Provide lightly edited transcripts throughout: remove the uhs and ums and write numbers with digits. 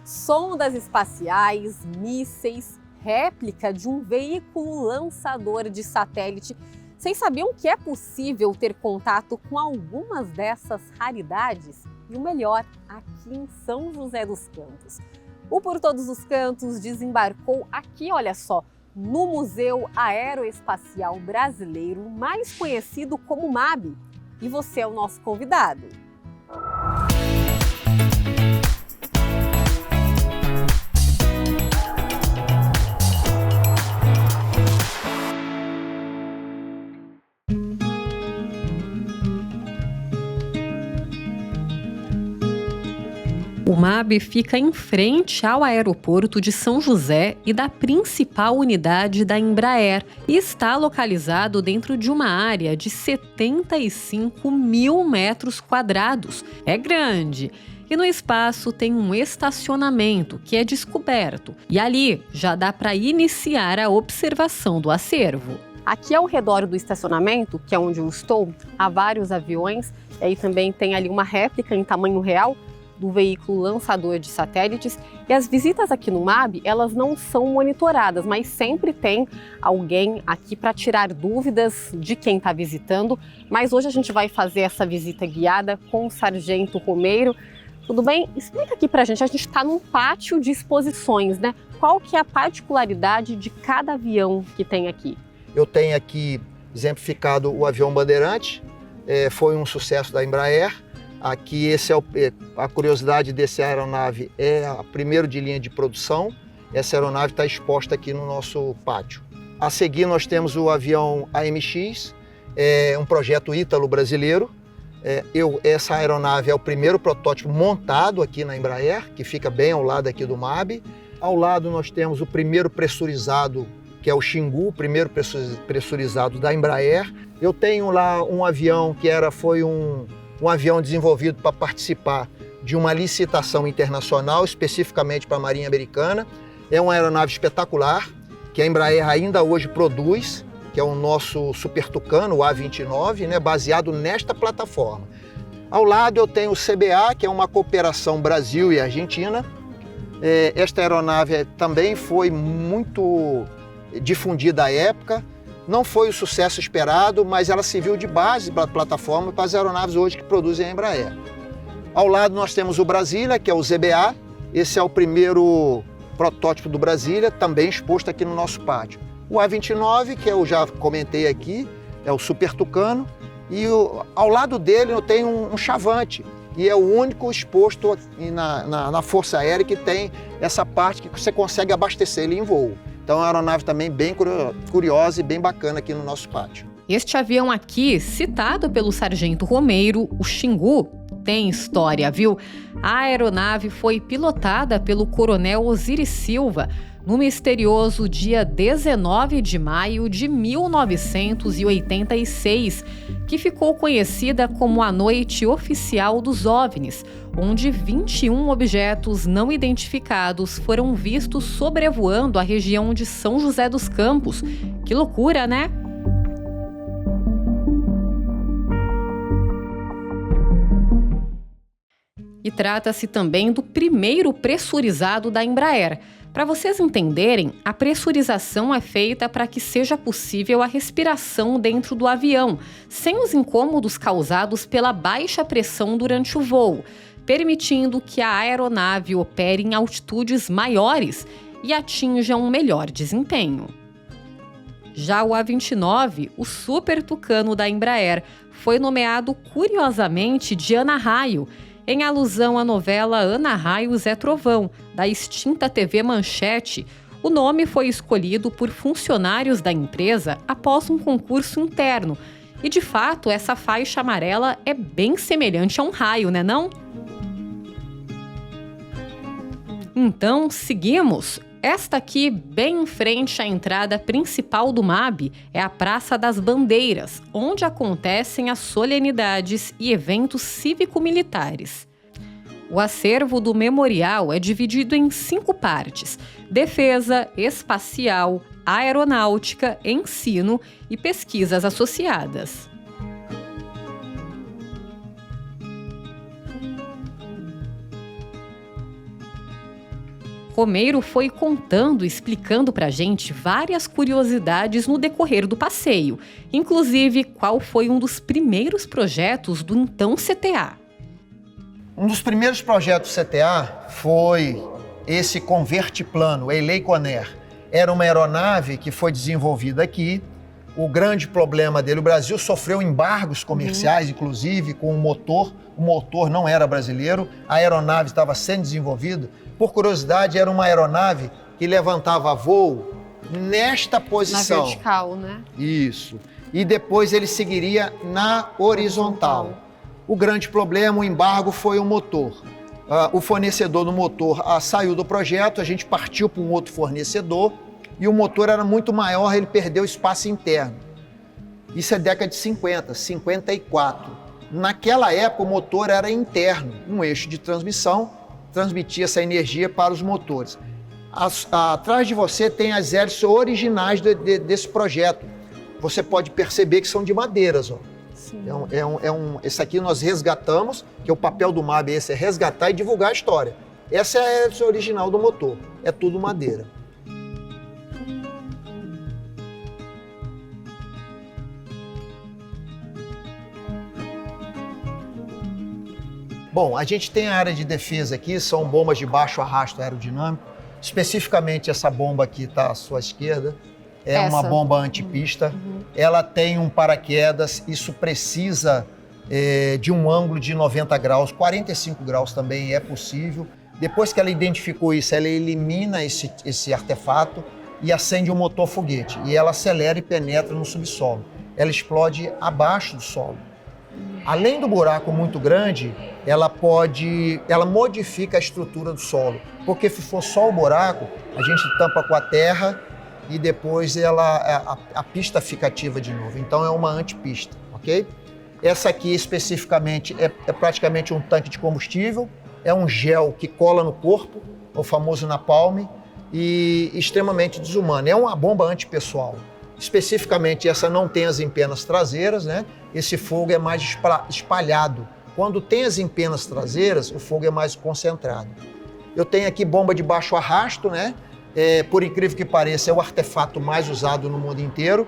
Sondas espaciais, mísseis, réplica de um veículo lançador de satélite. Vocês sabiam que é possível ter contato com algumas dessas raridades? E o melhor, aqui em São José dos Campos. O Por Todos os Cantos desembarcou aqui, olha só, no Museu Aeroespacial Brasileiro, mais conhecido como MAB. E você é o nosso convidado. O MAB fica em frente ao aeroporto de São José e da principal unidade da Embraer e está localizado dentro de uma área de 75 mil metros quadrados. É grande. E no espaço tem um estacionamento que é descoberto e ali já dá para iniciar a observação do acervo. Aqui ao redor do estacionamento, que é onde eu estou, há vários aviões e aí também tem ali uma réplica em tamanho real do veículo lançador de satélites. E as visitas aqui no MAB, elas não são monitoradas, mas sempre tem alguém aqui para tirar dúvidas de quem está visitando. Mas hoje a gente vai fazer essa visita guiada com o Sargento Romeiro. Tudo bem? Explica aqui para a gente está num pátio de exposições, né? Qual que é a particularidade de cada avião que tem aqui? Eu tenho aqui exemplificado o avião Bandeirante, foi um sucesso da Embraer. Aqui a curiosidade dessa aeronave é a primeiro de linha de produção. Essa aeronave está exposta aqui no nosso pátio. A seguir nós temos o avião AMX, um projeto ítalo-brasileiro. Essa aeronave é o primeiro protótipo montado aqui na Embraer, que fica bem ao lado aqui do MAB. Ao lado nós temos o primeiro pressurizado, que é o Xingu, o primeiro pressurizado da Embraer. Eu tenho lá um avião que foi um avião desenvolvido para participar de uma licitação internacional, especificamente para a Marinha Americana. É uma aeronave espetacular, que a Embraer ainda hoje produz, que é o nosso Super Tucano, o A-29, né, baseado nesta plataforma. Ao lado eu tenho o CBA, que é uma cooperação Brasil e Argentina. Esta aeronave também foi muito difundida à época. Não foi o sucesso esperado, mas ela serviu de base para a plataforma para as aeronaves hoje que produzem a Embraer. Ao lado nós temos o Brasília, que é o ZBA. Esse é o primeiro protótipo do Brasília, também exposto aqui no nosso pátio. O A-29, que eu já comentei aqui, é o Super Tucano. E ao lado dele eu tenho um Chavante, e é o único exposto na Força Aérea que tem essa parte que você consegue abastecer ele em voo. Então é uma aeronave também bem curiosa e bem bacana aqui no nosso pátio. Este avião aqui, citado pelo Sargento Romeiro, o Xingu, tem história, viu? A aeronave foi pilotada pelo Coronel Osiris Silva no misterioso dia 19 de maio de 1986, que ficou conhecida como a Noite Oficial dos OVNIs, onde 21 objetos não identificados foram vistos sobrevoando a região de São José dos Campos. Que loucura, né? E trata-se também do primeiro pressurizado da Embraer. Para vocês entenderem, a pressurização é feita para que seja possível a respiração dentro do avião, sem os incômodos causados pela baixa pressão durante o voo, permitindo que a aeronave opere em altitudes maiores e atinja um melhor desempenho. Já o A-29, o Super Tucano da Embraer, foi nomeado curiosamente de Ana Raio, em alusão à novela Ana Raio Zé Trovão, da extinta TV Manchete. O nome foi escolhido por funcionários da empresa após um concurso interno. E, de fato, essa faixa amarela é bem semelhante a um raio, né não? Então, seguimos. Esta aqui, bem em frente à entrada principal do MAB, é a Praça das Bandeiras, onde acontecem as solenidades e eventos cívico-militares. O acervo do memorial é dividido em 5 partes: defesa, espacial, aeronáutica, ensino e pesquisas associadas. Romeiro foi contando e explicando pra gente várias curiosidades no decorrer do passeio, inclusive qual foi um dos primeiros projetos do então CTA. Um dos primeiros projetos do CTA foi esse convertiplano, Eilei Conner. Era uma aeronave que foi desenvolvida aqui. O grande problema dele, o Brasil sofreu embargos comerciais, inclusive com o motor. O motor não era brasileiro, a aeronave estava sendo desenvolvida. Por curiosidade, era uma aeronave que levantava voo nesta posição. Na vertical, né? Isso. E depois ele seguiria na horizontal. O grande problema, o embargo, foi o motor. O fornecedor do motor saiu do projeto, a gente partiu para um outro fornecedor e o motor era muito maior, ele perdeu espaço interno. Isso é década de 50, 54. Naquela época o motor era interno, um eixo de transmissão, transmitia essa energia para os motores. Atrás de você tem as hélices originais desse projeto. Você pode perceber que são de madeiras, ó. Esse aqui nós resgatamos, que o papel do MAB é resgatar e divulgar a história. Essa é a hélice original do motor, é tudo madeira. Bom, a gente tem a área de defesa aqui, são bombas de baixo arrasto aerodinâmico. Especificamente essa bomba aqui está à sua esquerda. É uma bomba antipista. Ela tem um paraquedas, isso precisa de um ângulo de 90 graus, 45 graus também é possível. Depois que ela identificou isso, ela elimina esse artefato e acende um motor foguete. E ela acelera e penetra no subsolo. Ela explode abaixo do solo. Além do buraco muito grande, ela modifica a estrutura do solo. Porque se for só o buraco, a gente tampa com a terra e depois a pista fica ativa de novo. Então é uma antipista, ok? Essa aqui especificamente é praticamente um tanque de combustível, é um gel que cola no corpo, o famoso napalm, e extremamente desumano. É uma bomba antipessoal. Especificamente essa não tem as empenas traseiras, né? Esse fogo é mais espalhado. Quando tem as empenas traseiras, o fogo é mais concentrado. Eu tenho aqui bomba de baixo arrasto, né? Por incrível que pareça, é o artefato mais usado no mundo inteiro.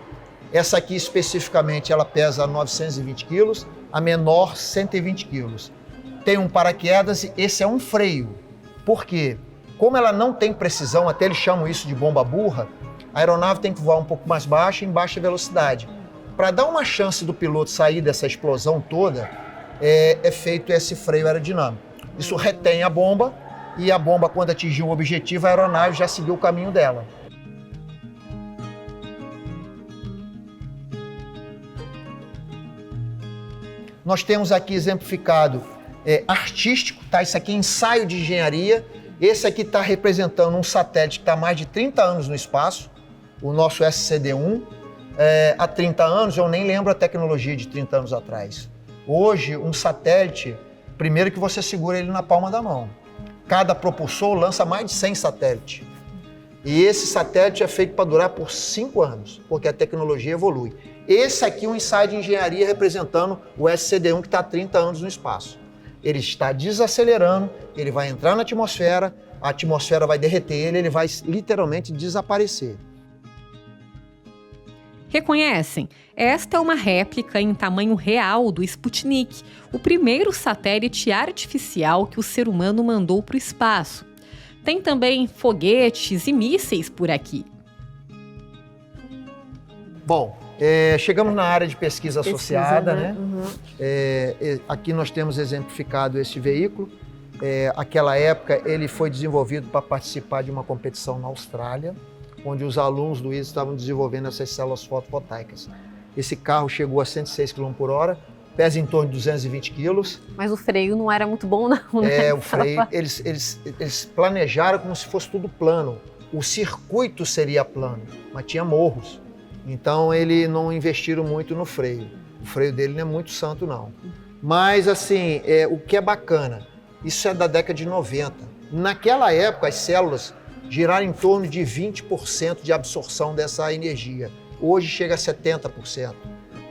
Essa aqui especificamente, ela pesa 920 quilos, a menor 120 quilos. Tem um paraquedas e esse é um freio. Por quê? Como ela não tem precisão, até eles chamam isso de bomba burra, a aeronave tem que voar um pouco mais baixo, em baixa velocidade. Para dar uma chance do piloto sair dessa explosão toda, é feito esse freio aerodinâmico. Isso retém a bomba, e a bomba, quando atingiu o objetivo, a aeronave já seguiu o caminho dela. Nós temos aqui exemplificado artístico, tá? Isso aqui é ensaio de engenharia. Esse aqui está representando um satélite que está há mais de 30 anos no espaço, o nosso SCD-1. Há 30 anos, eu nem lembro a tecnologia de 30 anos atrás. Hoje, um satélite, primeiro que você segura ele na palma da mão. Cada propulsor lança mais de 100 satélites. E esse satélite é feito para durar por 5 anos, porque a tecnologia evolui. Esse aqui é um ensaio de engenharia representando o SCD-1 que está há 30 anos no espaço. Ele está desacelerando, ele vai entrar na atmosfera, a atmosfera vai derreter ele, ele vai literalmente desaparecer. Reconhecem? Esta é uma réplica em tamanho real do Sputnik, o primeiro satélite artificial que o ser humano mandou para o espaço. Tem também foguetes e mísseis por aqui. Bom, chegamos na área de pesquisa associada, né? Aqui nós temos exemplificado este veículo. Aquela época ele foi desenvolvido para participar de uma competição na Austrália, onde os alunos do ISA estavam desenvolvendo essas células fotovoltaicas. Esse carro chegou a 106 km por hora, pesa em torno de 220 quilos. Mas o freio não era muito bom, não, né? O freio, eles planejaram como se fosse tudo plano. O circuito seria plano, mas tinha morros. Então, eles não investiram muito no freio. O freio dele não é muito santo, não. Mas, assim, o que é bacana, isso é da década de 90. Naquela época, as células giraram em torno de 20% de absorção dessa energia. Hoje chega a 70%.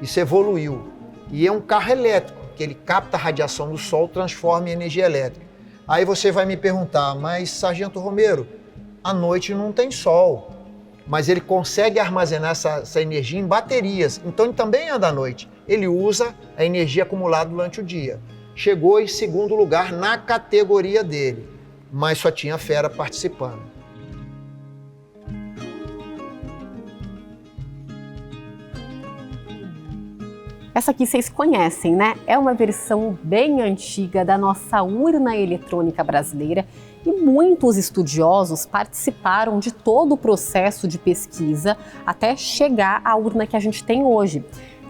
Isso evoluiu. E é um carro elétrico, que ele capta a radiação do sol e transforma em energia elétrica. Aí você vai me perguntar, mas, Sargento Romero, à noite não tem sol, mas ele consegue armazenar essa energia em baterias, então ele também anda à noite. Ele usa a energia acumulada durante o dia. Chegou em segundo lugar na categoria dele, mas só tinha fera participando. Essa aqui vocês conhecem, né? É uma versão bem antiga da nossa urna eletrônica brasileira e muitos estudiosos participaram de todo o processo de pesquisa até chegar à urna que a gente tem hoje.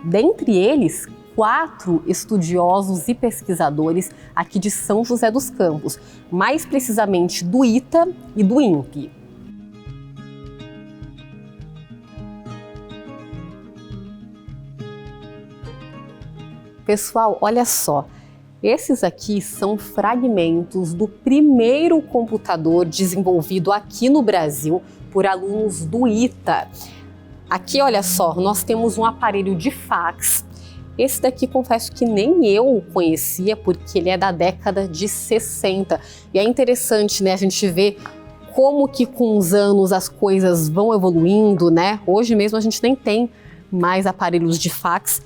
Dentre eles, 4 estudiosos e pesquisadores aqui de São José dos Campos, mais precisamente do ITA e do INPE. Pessoal, olha só, esses aqui são fragmentos do primeiro computador desenvolvido aqui no Brasil por alunos do ITA. Aqui, olha só, nós temos um aparelho de fax. Esse daqui, confesso que nem eu conhecia, porque ele é da década de 60. E é interessante, né, a gente ver como que com os anos as coisas vão evoluindo, né? Hoje mesmo a gente nem tem mais aparelhos de fax.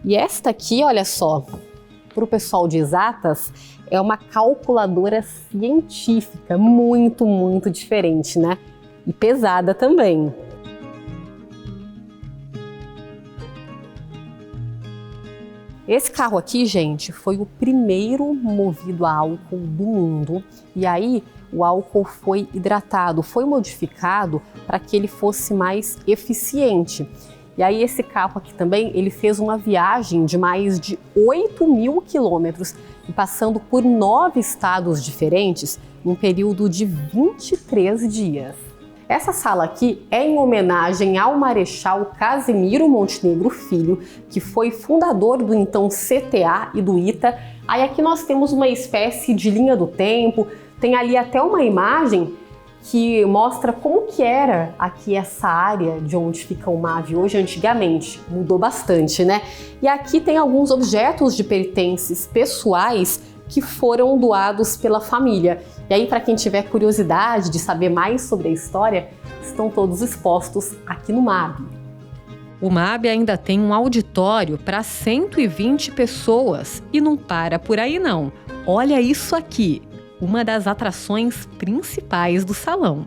E esta aqui, olha só, para o pessoal de exatas, é uma calculadora científica, muito, muito diferente, né? E pesada também. Esse carro aqui, gente, foi o primeiro movido a álcool do mundo. E aí, o álcool foi hidratado, foi modificado para que ele fosse mais eficiente. E aí esse carro aqui também, ele fez uma viagem de mais de 8.000 quilômetros e passando por 9 estados diferentes num período de 23 dias. Essa sala aqui é em homenagem ao Marechal Casimiro Montenegro Filho, que foi fundador do então CTA e do ITA. Aí aqui nós temos uma espécie de linha do tempo, tem ali até uma imagem que mostra como que era aqui essa área de onde fica o MAV hoje antigamente. Mudou bastante, né? E aqui tem alguns objetos de pertences pessoais que foram doados pela família. E aí, para quem tiver curiosidade de saber mais sobre a história, estão todos expostos aqui no MAB. O MAB ainda tem um auditório para 120 pessoas e não para por aí não. Olha isso aqui! Uma das atrações principais do salão.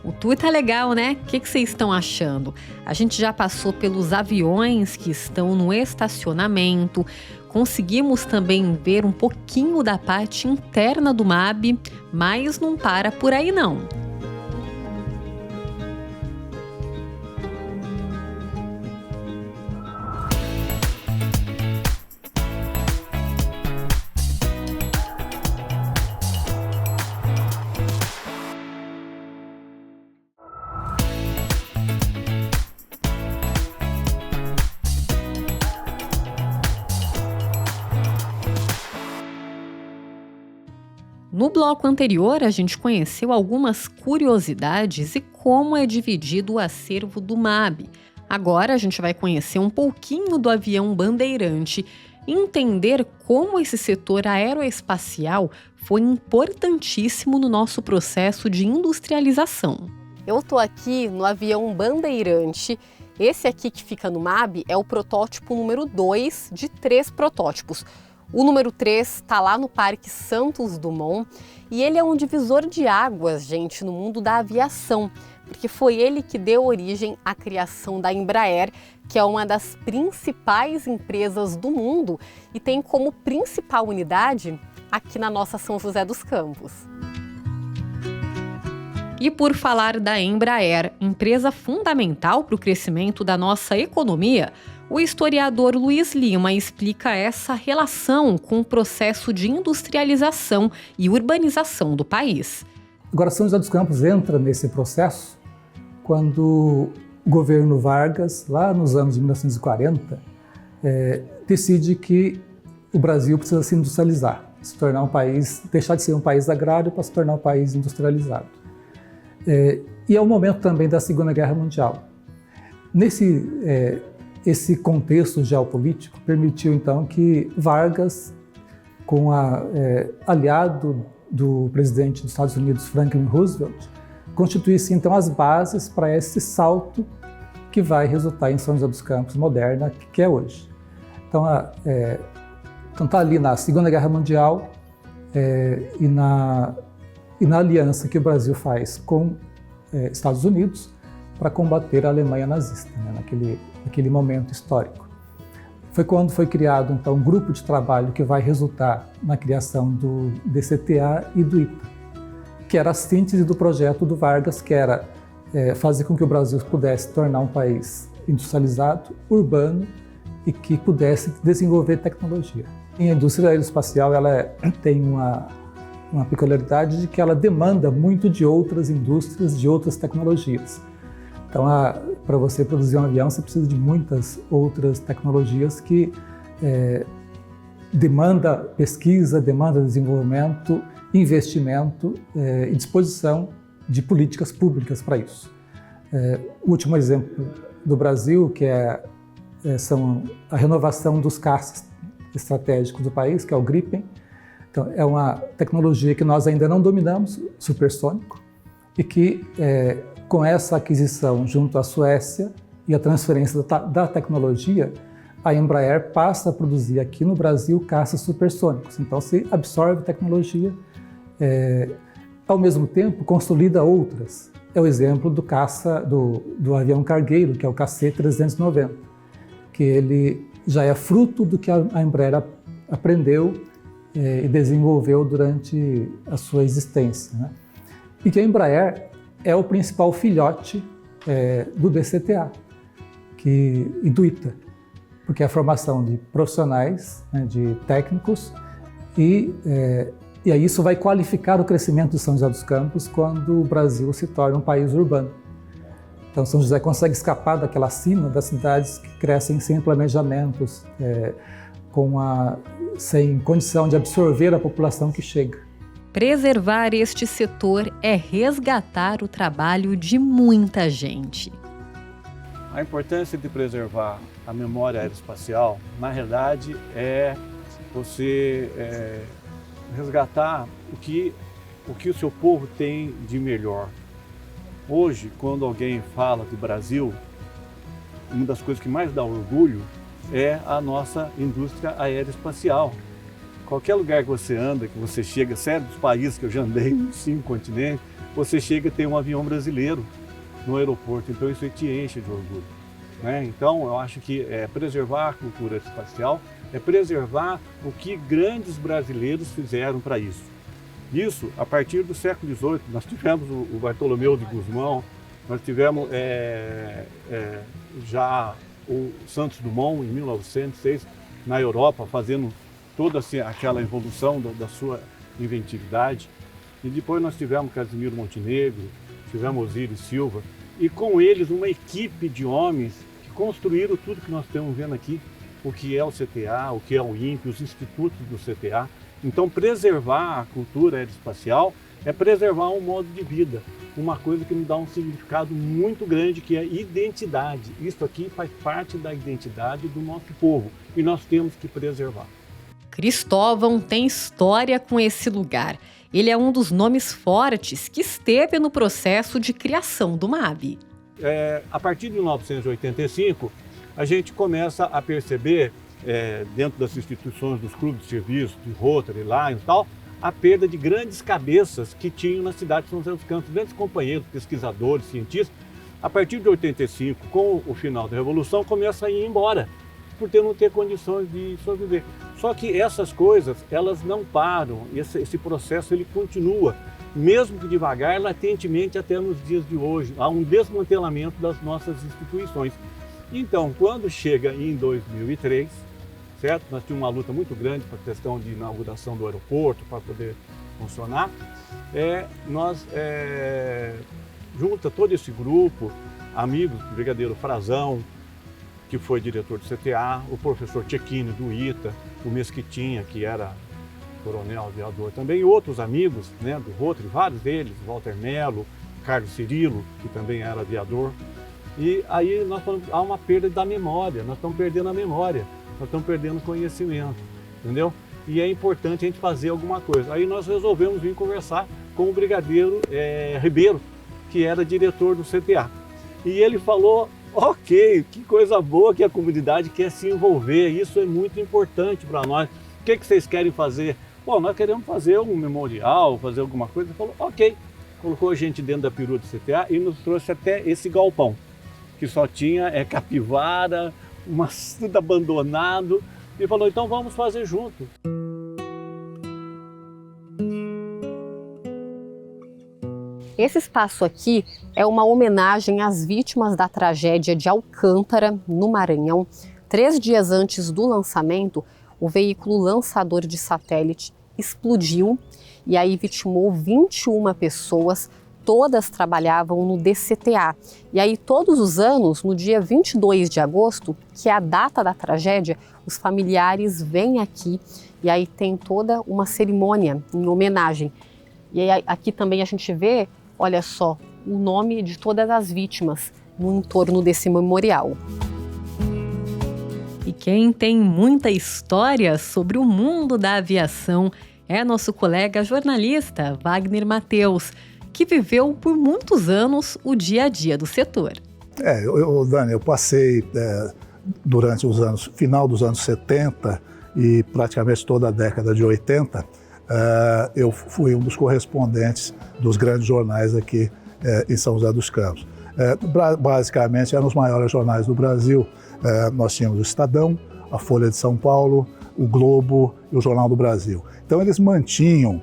O tour tá legal, né? O que vocês estão achando? A gente já passou pelos aviões que estão no estacionamento, conseguimos também ver um pouquinho da parte interna do MAB, mas não para por aí não. No bloco anterior, a gente conheceu algumas curiosidades e como é dividido o acervo do MAB. Agora a gente vai conhecer um pouquinho do avião Bandeirante e entender como esse setor aeroespacial foi importantíssimo no nosso processo de industrialização. Eu estou aqui no avião Bandeirante. Esse aqui que fica no MAB é o protótipo número 2 de 3 protótipos. O número 3 está lá no Parque Santos Dumont e ele é um divisor de águas, gente, no mundo da aviação, porque foi ele que deu origem à criação da Embraer, que é uma das principais empresas do mundo e tem como principal unidade aqui na nossa São José dos Campos. E por falar da Embraer, empresa fundamental para o crescimento da nossa economia, o historiador Luiz Lima explica essa relação com o processo de industrialização e urbanização do país. Agora, São José dos Campos entra nesse processo quando o governo Vargas, lá nos anos de 1940, decide que o Brasil precisa se industrializar, se tornar um país, deixar de ser um país agrário para se tornar um país industrializado. E é o momento também da Segunda Guerra Mundial. Esse contexto geopolítico permitiu então que Vargas, aliado do presidente dos Estados Unidos, Franklin Roosevelt, constituir-se então as bases para esse salto que vai resultar em São José dos Campos moderna, que é hoje. Então, está ali na Segunda Guerra Mundial e na aliança que o Brasil faz com Estados Unidos para combater a Alemanha nazista, né, naquele momento histórico. Foi quando foi criado então um grupo de trabalho que vai resultar na criação do DCTA e do ITA, que era a síntese do projeto do Vargas, que era fazer com que o Brasil pudesse tornar um país industrializado, urbano e que pudesse desenvolver tecnologia. E a indústria aeroespacial ela tem uma peculiaridade de que ela demanda muito de outras indústrias, de outras tecnologias. Então, para você produzir um avião, você precisa de muitas outras tecnologias que demanda pesquisa, demanda desenvolvimento, investimento e disposição de políticas públicas para isso. O último exemplo do Brasil, que são a renovação dos caças estratégicos do país, que é o Gripen. Então, é uma tecnologia que nós ainda não dominamos, supersônico, e que com essa aquisição junto à Suécia e a transferência da tecnologia, a Embraer passa a produzir aqui no Brasil caças supersônicos. Então, se absorve tecnologia, ao mesmo tempo consolida outras. É o exemplo do caça do avião cargueiro, que é o KC-390, que ele já é fruto do que a Embraer aprendeu e desenvolveu durante a sua existência, né? E que a Embraer é o principal filhote do DCTA e do ITA, porque é a formação de profissionais, né, de técnicos, e aí isso vai qualificar o crescimento de São José dos Campos quando o Brasil se torna um país urbano. Então, São José consegue escapar daquela sina das cidades que crescem sem planejamentos, sem condição de absorver a população que chega. Preservar este setor é resgatar o trabalho de muita gente. A importância de preservar a memória aeroespacial, na realidade, é você resgatar o que o seu povo tem de melhor. Hoje, quando alguém fala de Brasil, uma das coisas que mais dá orgulho é a nossa indústria aeroespacial. Qualquer lugar que você anda, que você chega, sério, dos países que eu já andei, nos 5 continentes, você chega e tem um avião brasileiro no aeroporto, então isso te enche de orgulho, né? Então, eu acho que preservar a cultura espacial é preservar o que grandes brasileiros fizeram para isso. Isso, a partir do século XVIII, nós tivemos o Bartolomeu de Gusmão, nós tivemos já o Santos Dumont, em 1906, na Europa, fazendo toda aquela evolução da sua inventividade. E depois nós tivemos Casimiro Montenegro, tivemos Osíris Silva, e com eles uma equipe de homens que construíram tudo que nós estamos vendo aqui, o que é o CTA, o que é o INPE, os institutos do CTA. Então, preservar a cultura aeroespacial é preservar um modo de vida, uma coisa que nos dá um significado muito grande, que é identidade. Isso aqui faz parte da identidade do nosso povo e nós temos que preservar. Cristóvão tem história com esse lugar. Ele é um dos nomes fortes que esteve no processo de criação do MAB. A partir de 1985, a gente começa a perceber, dentro das instituições, dos clubes de serviço, de Rotary, Lions e tal, a perda de grandes cabeças que tinham na cidade de São José dos Campos, grandes companheiros, pesquisadores, cientistas. A partir de 85, com o final da Revolução, começa a ir embora, por não ter condições de sobreviver. Só que essas coisas, elas não param, esse processo ele continua, mesmo que devagar, latentemente até nos dias de hoje. Há um desmantelamento das nossas instituições. Então, quando chega em 2003, certo? Nós tínhamos uma luta muito grande para a questão de inauguração do aeroporto, para poder funcionar. Nós junta todo esse grupo, amigos do brigadeiro Frazão, que foi diretor do CTA, o professor Tchekini do ITA, o Mesquitinha, que era coronel aviador também, e outros amigos, né, do Rotary, vários deles, Walter Mello, Carlos Cirilo, que também era aviador. E aí nós falamos, há uma perda da memória, nós estamos perdendo a memória, nós estamos perdendo conhecimento, entendeu? E é importante a gente fazer alguma coisa. Aí nós resolvemos vir conversar com o brigadeiro Ribeiro, que era diretor do CTA. E ele falou, ok, que coisa boa que a comunidade quer se envolver, isso é muito importante para nós. O que vocês querem fazer? Bom, nós queremos fazer um memorial, fazer alguma coisa. Ele falou, ok. Colocou a gente dentro da perua do CTA e nos trouxe até esse galpão, que só tinha capivara, tudo abandonado. E falou, então vamos fazer junto. Esse espaço aqui é uma homenagem às vítimas da tragédia de Alcântara, no Maranhão. 3 dias antes do lançamento, o veículo lançador de satélite explodiu e aí vitimou 21 pessoas, todas trabalhavam no DCTA. E aí todos os anos, no dia 22 de agosto, que é a data da tragédia, os familiares vêm aqui e aí tem toda uma cerimônia em homenagem. E aí aqui também a gente vê, olha só, o nome de todas as vítimas no entorno desse memorial. E quem tem muita história sobre o mundo da aviação é nosso colega jornalista Wagner Matheus, que viveu por muitos anos o dia a dia do setor. Dani, eu passei durante os anos, final dos anos 70 e praticamente toda a década de 80, eu fui um dos correspondentes dos grandes jornais aqui em São José dos Campos. Basicamente eram os maiores jornais do Brasil. Nós tínhamos o Estadão, a Folha de São Paulo, o Globo e o Jornal do Brasil. Então eles mantinham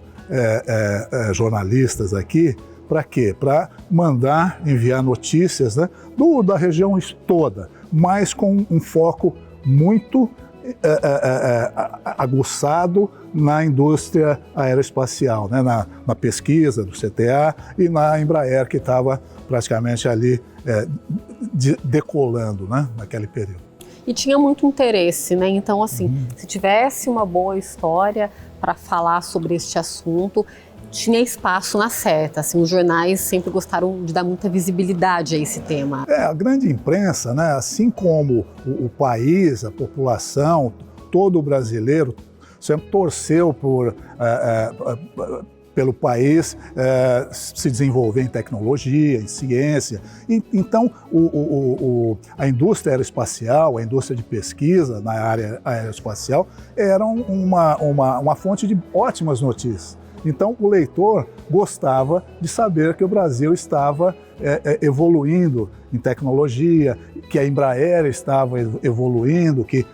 jornalistas aqui para quê? Para mandar, enviar notícias, né, da região toda, mas com um foco muito aguçado na indústria aeroespacial, né, na pesquisa do CTA e na Embraer, que estava praticamente ali decolando, né, naquele período. E tinha muito interesse, né? Então, assim, se tivesse uma boa história para falar sobre este assunto, tinha espaço na seta. Assim, os jornais sempre gostaram de dar muita visibilidade a esse tema. A grande imprensa, né, assim como o país, a população, todo brasileiro, sempre torceu pelo país se desenvolver em tecnologia, em ciência. Então, a indústria aeroespacial, a indústria de pesquisa na área aeroespacial, eram uma fonte de ótimas notícias. Então, o leitor gostava de saber que o Brasil estava evoluindo em tecnologia, que a Embraer estava evoluindo, que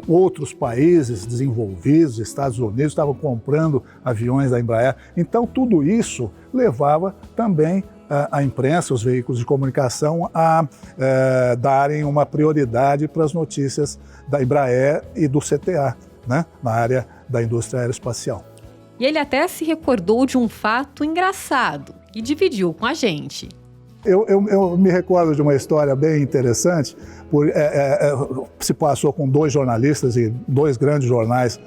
outros países desenvolvidos, Estados Unidos, estavam comprando aviões da Embraer. Então, tudo isso levava também a imprensa, os veículos de comunicação, a darem uma prioridade para as notícias da Embraer e do CTA, né, na área da indústria aeroespacial. E ele até se recordou de um fato engraçado e dividiu com a gente. Eu me recordo de uma história bem interessante. Se passou com 2 jornalistas e 2 grandes jornais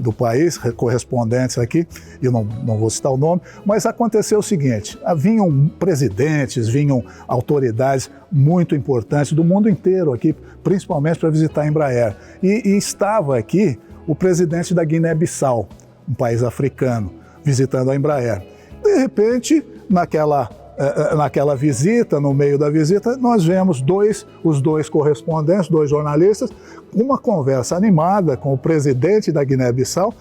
do país, correspondentes aqui, e não vou citar o nome, mas aconteceu o seguinte: vinham presidentes, vinham autoridades muito importantes do mundo inteiro aqui, principalmente para visitar a Embraer. E estava aqui o presidente da Guiné-Bissau, um país africano, visitando a Embraer. De repente, naquela visita, no meio da visita, nós vemos os dois correspondentes, 2 jornalistas, uma conversa animada com o presidente da Guiné-Bissau,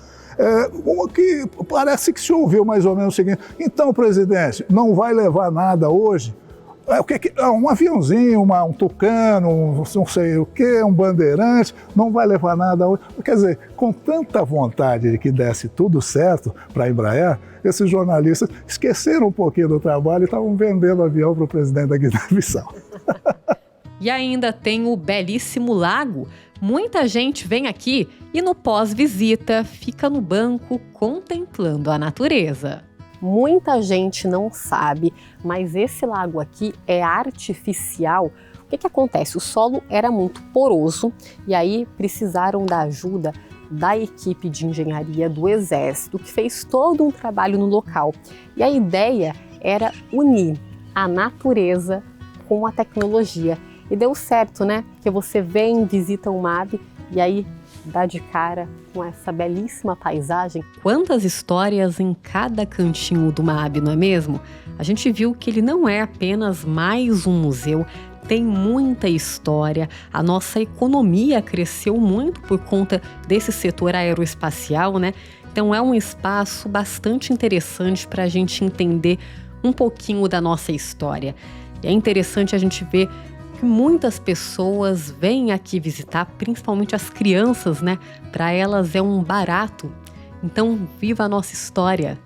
que parece que se ouviu mais ou menos o seguinte: então, presidente, não vai levar nada hoje? Um aviãozinho, um tucano, não sei o que, um bandeirante, não vai levar nada hoje. Quer dizer, com tanta vontade de que desse tudo certo para a Embraer, esses jornalistas esqueceram um pouquinho do trabalho e estavam vendendo avião para o presidente da Guiné-Bissau. E ainda tem o belíssimo lago. Muita gente vem aqui e no pós-visita fica no banco contemplando a natureza. Muita gente não sabe, mas esse lago aqui é artificial. O que acontece? O solo era muito poroso e aí precisaram da ajuda da equipe de engenharia do Exército, que fez todo um trabalho no local. E a ideia era unir a natureza com a tecnologia. E deu certo, né? Porque você vem, visita o MAB e aí dá de cara com essa belíssima paisagem. Quantas histórias em cada cantinho do MAAB, não é mesmo? A gente viu que ele não é apenas mais um museu, tem muita história. A nossa economia cresceu muito por conta desse setor aeroespacial, né? Então é um espaço bastante interessante para a gente entender um pouquinho da nossa história. E é interessante a gente ver que muitas pessoas vêm aqui visitar, principalmente as crianças, né? Para elas é um barato. Então, viva a nossa história!